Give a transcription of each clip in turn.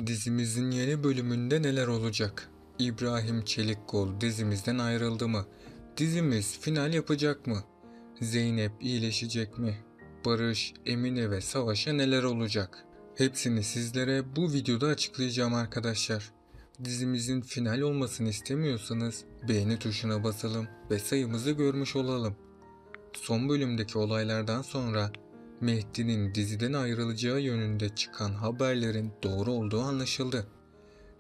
Dizimizin yeni bölümünde neler olacak? İbrahim Çelikkol dizimizden ayrıldı mı? Dizimiz final yapacak mı? Zeynep iyileşecek mi? Barış, Emine ve Savaş'a neler olacak? Hepsini sizlere bu videoda açıklayacağım arkadaşlar. Dizimizin final olmasını istemiyorsanız beğeni tuşuna basalım ve sayımızı görmüş olalım. Son bölümdeki olaylardan sonra Mehdi'nin diziden ayrılacağı yönünde çıkan haberlerin doğru olduğu anlaşıldı.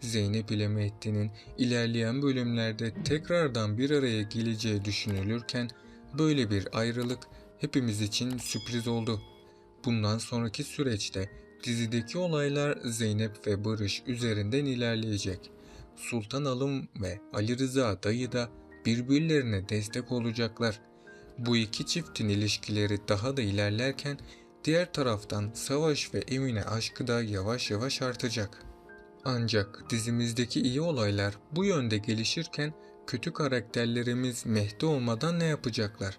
Zeynep ile Mehdi'nin ilerleyen bölümlerde tekrardan bir araya geleceği düşünülürken böyle bir ayrılık hepimiz için sürpriz oldu. Bundan sonraki süreçte dizideki olaylar Zeynep ve Barış üzerinden ilerleyecek. Sultan Alım ve Ali Rıza dayı da birbirlerine destek olacaklar. Bu iki çiftin ilişkileri daha da ilerlerken diğer taraftan Savaş ve Emine aşkı da yavaş yavaş artacak. Ancak dizimizdeki iyi olaylar bu yönde gelişirken kötü karakterlerimiz Mehdi olmadan ne yapacaklar?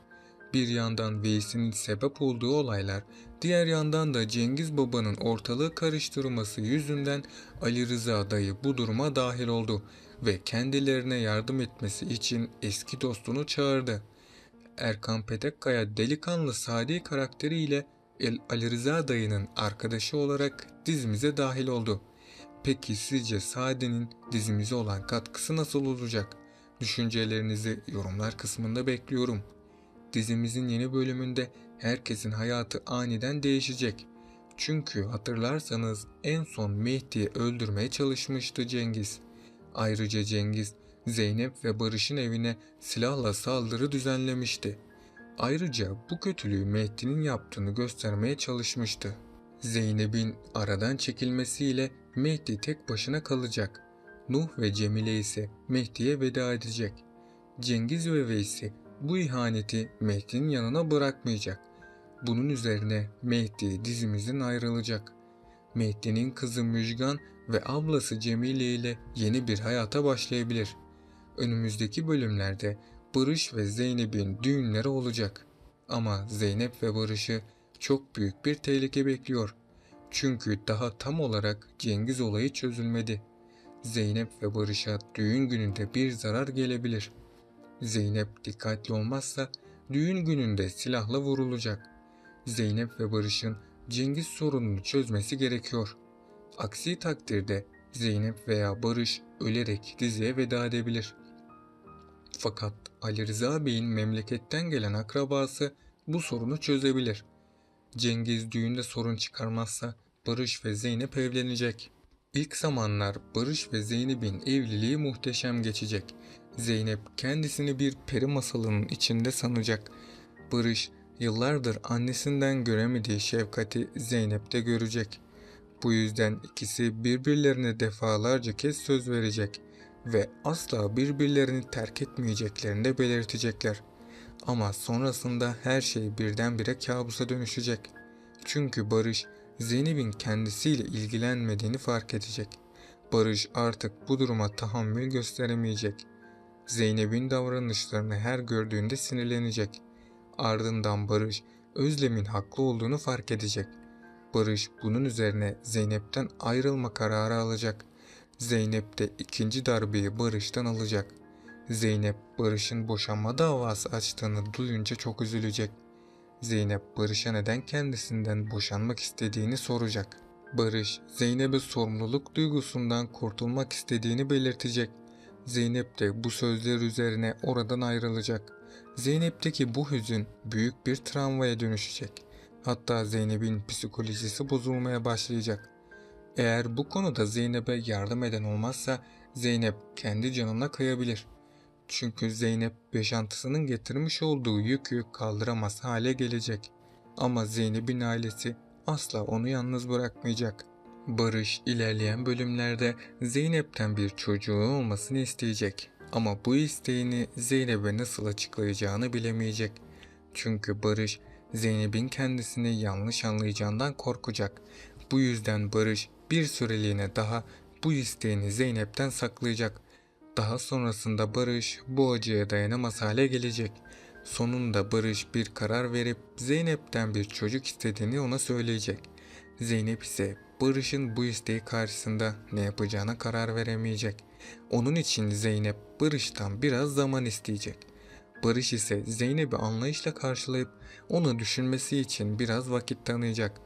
Bir yandan Veys'in sebep olduğu olaylar, diğer yandan da Cengiz Baba'nın ortalığı karıştırması yüzünden Ali Rıza dayı bu duruma dahil oldu ve kendilerine yardım etmesi için eski dostunu çağırdı. Erkan Petekkaya delikanlı Sadi karakteriyle Ali Rıza dayının arkadaşı olarak dizimize dahil oldu. Peki sizce Sadi'nin dizimize olan katkısı nasıl olacak? Düşüncelerinizi yorumlar kısmında bekliyorum. Dizimizin yeni bölümünde herkesin hayatı aniden değişecek. Çünkü hatırlarsanız en son Mehdi'yi öldürmeye çalışmıştı Cengiz. Ayrıca Cengiz, Zeynep ve Barış'ın evine silahla saldırı düzenlemişti. Ayrıca bu kötülüğü Mehdi'nin yaptığını göstermeye çalışmıştı. Zeynep'in aradan çekilmesiyle Mehdi tek başına kalacak. Nuh ve Cemile ise Mehdi'ye veda edecek. Cengiz ve Veysi bu ihaneti Mehdi'nin yanına bırakmayacak. Bunun üzerine Mehdi dizimizden ayrılacak. Mehdi'nin kızı Müjgan ve ablası Cemile ile yeni bir hayata başlayabilir. Önümüzdeki bölümlerde Barış ve Zeynep'in düğünleri olacak. Ama Zeynep ve Barış'ı çok büyük bir tehlike bekliyor. Çünkü daha tam olarak Cengiz olayı çözülmedi. Zeynep ve Barış'a düğün gününde bir zarar gelebilir. Zeynep dikkatli olmazsa düğün gününde silahla vurulacak. Zeynep ve Barış'ın Cengiz sorununu çözmesi gerekiyor. Aksi takdirde Zeynep veya Barış ölerek diziye veda edebilir. Fakat Ali Rıza Bey'in memleketten gelen akrabası bu sorunu çözebilir. Cengiz düğünde sorun çıkarmazsa Barış ve Zeynep evlenecek. İlk zamanlar Barış ve Zeynep'in evliliği muhteşem geçecek. Zeynep kendisini bir peri masalının içinde sanacak. Barış yıllardır annesinden göremediği şefkati Zeynep'te görecek. Bu yüzden ikisi birbirlerine defalarca kez söz verecek ve asla birbirlerini terk etmeyeceklerini de belirtecekler. Ama sonrasında her şey birdenbire kabusa dönüşecek. Çünkü Barış Zeynep'in kendisiyle ilgilenmediğini fark edecek. Barış artık bu duruma tahammül gösteremeyecek. Zeynep'in davranışlarını her gördüğünde sinirlenecek. Ardından Barış Özlem'in haklı olduğunu fark edecek. Barış bunun üzerine Zeynep'ten ayrılma kararı alacak. Zeynep de ikinci darbeyi Barış'tan alacak. Zeynep Barış'ın boşanma davası açtığını duyunca çok üzülecek. Zeynep Barış'a neden kendisinden boşanmak istediğini soracak. Barış Zeynep'e sorumluluk duygusundan kurtulmak istediğini belirtecek. Zeynep de bu sözler üzerine oradan ayrılacak. Zeynep'teki bu hüzün büyük bir travmaya dönüşecek. Hatta Zeynep'in psikolojisi bozulmaya başlayacak. Eğer bu konuda Zeynep'e yardım eden olmazsa Zeynep kendi canına kıyabilir. Çünkü Zeynep yaşantısının getirmiş olduğu yükü kaldıramaz hale gelecek. Ama Zeynep'in ailesi asla onu yalnız bırakmayacak. Barış ilerleyen bölümlerde Zeynep'ten bir çocuğu olmasını isteyecek. Ama bu isteğini Zeynep'e nasıl açıklayacağını bilemeyecek. Çünkü Barış Zeynep'in kendisini yanlış anlayacağından korkacak. Bu yüzden Barış bir süreliğine daha bu isteğini Zeynep'ten saklayacak. Daha sonrasında Barış bu acıya dayanamaz hale gelecek. Sonunda Barış bir karar verip Zeynep'ten bir çocuk istediğini ona söyleyecek. Zeynep ise Barış'ın bu isteği karşısında ne yapacağına karar veremeyecek. Onun için Zeynep Barış'tan biraz zaman isteyecek. Barış ise Zeynep'i anlayışla karşılayıp onu düşünmesi için biraz vakit tanıyacak.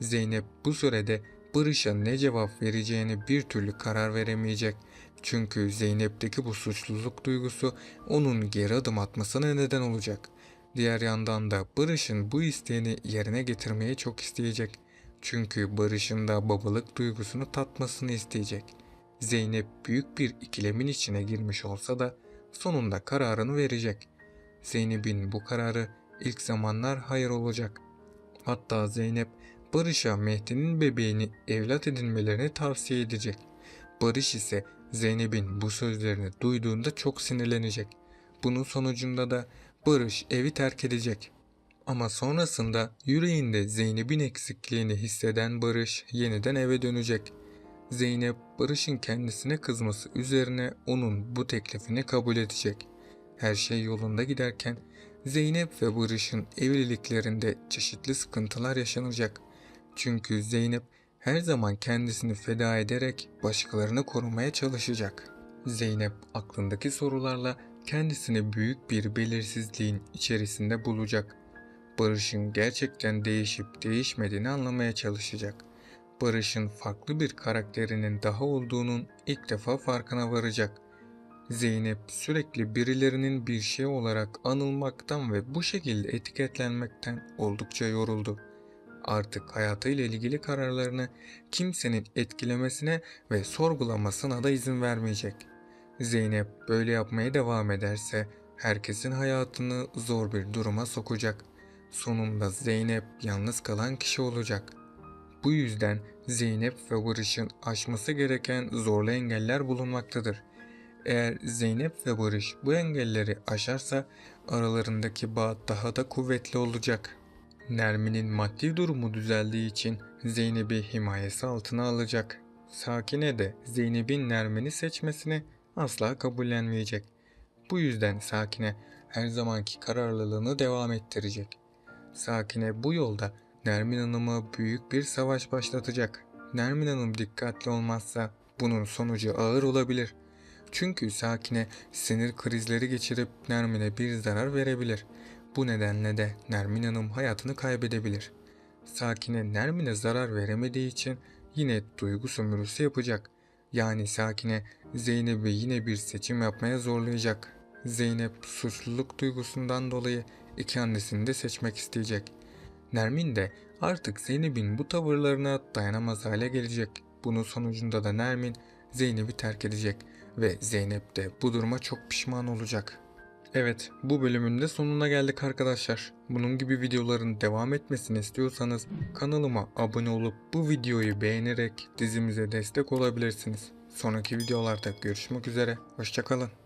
Zeynep bu sürede Barış'a ne cevap vereceğini bir türlü karar veremeyecek. Çünkü Zeynep'teki bu suçluluk duygusu onun geri adım atmasına neden olacak. Diğer yandan da Barış'ın bu isteğini yerine getirmeyi çok isteyecek. Çünkü Barış'ın da babalık duygusunu tatmasını isteyecek. Zeynep büyük bir ikilemin içine girmiş olsa da sonunda kararını verecek. Zeynep'in bu kararı ilk zamanlar hayır olacak. Hatta Zeynep Barış'a Mehdi'nin bebeğini evlat edinmelerini tavsiye edecek. Barış ise Zeynep'in bu sözlerini duyduğunda çok sinirlenecek. Bunun sonucunda da Barış evi terk edecek. Ama sonrasında yüreğinde Zeynep'in eksikliğini hisseden Barış yeniden eve dönecek. Zeynep, Barış'ın kendisine kızması üzerine onun bu teklifini kabul edecek. Her şey yolunda giderken Zeynep ve Barış'ın evliliklerinde çeşitli sıkıntılar yaşanacak. Çünkü Zeynep her zaman kendisini feda ederek başkalarını korumaya çalışacak. Zeynep aklındaki sorularla kendisini büyük bir belirsizliğin içerisinde bulacak. Barış'ın gerçekten değişip değişmediğini anlamaya çalışacak. Barış'ın farklı bir karakterinin daha olduğunun ilk defa farkına varacak. Zeynep sürekli birilerinin bir şey olarak anılmaktan ve bu şekilde etiketlenmekten oldukça yoruldu. Artık hayatıyla ilgili kararlarını kimsenin etkilemesine ve sorgulamasına da izin vermeyecek. Zeynep böyle yapmaya devam ederse herkesin hayatını zor bir duruma sokacak. Sonunda Zeynep yalnız kalan kişi olacak. Bu yüzden Zeynep ve Barış'ın aşması gereken zorlu engeller bulunmaktadır. Eğer Zeynep ve Barış bu engelleri aşarsa aralarındaki bağ daha da kuvvetli olacak. Nermin'in maddi durumu düzeldiği için Zeynep'i himayesi altına alacak. Sakine de Zeynep'in Nermin'i seçmesini asla kabullenmeyecek. Bu yüzden Sakine her zamanki kararlılığını devam ettirecek. Sakine bu yolda Nermin Hanım'a büyük bir savaş başlatacak. Nermin Hanım dikkatli olmazsa bunun sonucu ağır olabilir. Çünkü Sakine sinir krizleri geçirip Nermin'e bir zarar verebilir. Bu nedenle de Nermin Hanım hayatını kaybedebilir. Sakine Nermin'e zarar veremediği için yine duygu sömürüsü yapacak. Yani Sakine Zeynep'i yine bir seçim yapmaya zorlayacak. Zeynep suçluluk duygusundan dolayı iki annesini de seçmek isteyecek. Nermin de artık Zeynep'in bu tavırlarına dayanamaz hale gelecek. Bunun sonucunda da Nermin Zeynep'i terk edecek ve Zeynep de bu duruma çok pişman olacak. Evet, bu bölümün de sonuna geldik arkadaşlar. Bunun gibi videoların devam etmesini istiyorsanız kanalıma abone olup bu videoyu beğenerek dizimize destek olabilirsiniz. Sonraki videolarda görüşmek üzere, hoşça kalın.